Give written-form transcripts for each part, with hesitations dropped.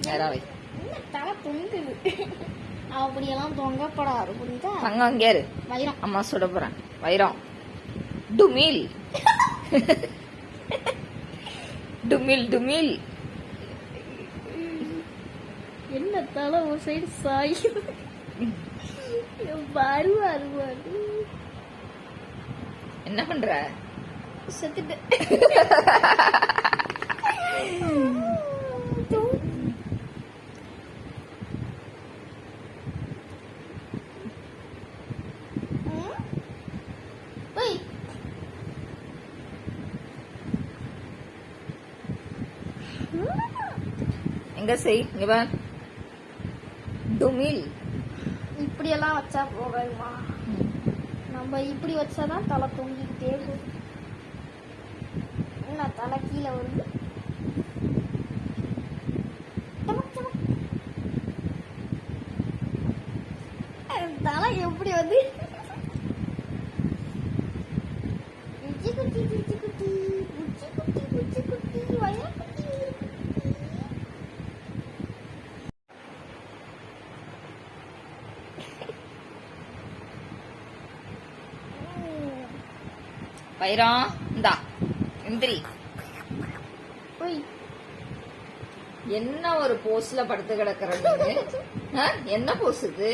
நேராவை தலை தொங்குது. அப்படியெல்லாம் தொங்கப்படாது புரியுதா? தங்கம் இங்கே இரு. வைரம். அம்மா சுட போறேன். வைரம். டுமில் டுமில் டுமில். என்ன தலை ஒரு சைடு சாயுது. பாரு பாரு பாரு. என்ன பண்ற? செத்துட்டு எங்க செய் இங்க வா. டுமில். இப்படி எல்லாம் வச்சா போகாதுமா. நம்ம இப்படி வச்சாதான் தலை தொங்கிக்கிட்டே போகும். என்ன தலை கீழே வருது. தலை எப்படி வந்து குச்சி குச்சி குச்சி குச்சி குச்சி குச்சி குச்சி குச்சி வய குச்சி. வைரம் இந்தா எந்திரி. என்ன ஒரு போஸ்ல படுத்து கிடக்குற நீ? என்ன போஸ் இது?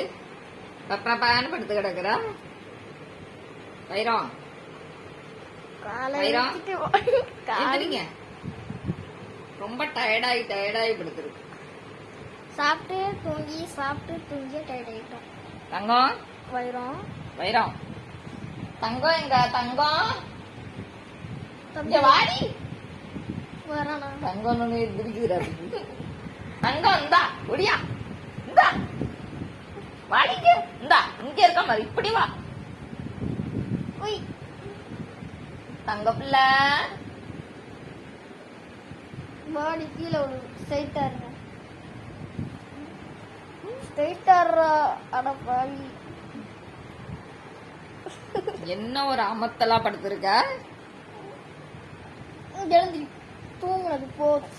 பப்பான்னு படுத்து கிடக்குறா. வைரம் வைரம் எந்திரிங்க. ரொம்ப டயர்டாயி படுத்துருக்கு. சாப்பிட்டு தூங்கி டயர்ட் ஆயிட்டோம். தங்கம் வைரம் வைரம் தங்கம் எங்க தங்கம்? இங்க வாடி. வரானா? தங்கம் எந்திரிக்கிறாரு. தங்கம் இந்தா ஒடியா இந்தா வாடிக்கு இந்தா இங்க இருக்க மாதிரி இப்படி வா. தங்க பிள்ளை பாடி கீழே ஸ்ட்ரைட்டா அட பாவி. என்ன ஒரு அமத்தலா படுத்திருக்க. எழுந்திரி. தூங்குனது போதும்.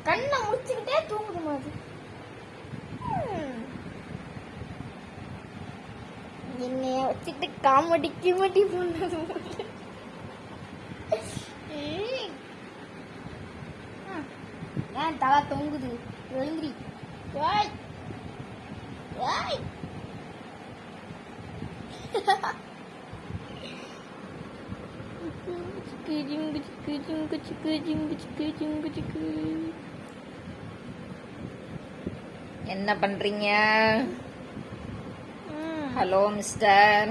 கண்ணை முடிச்சுக்கிட்டே தூங்குது மாதிரி. என்னைய வச்சுட்டு காமெடி பண்ணது. ஏன் தலை தொங்குது? எழுந்திரி. என்ன பண்றீங்க? Hello mister.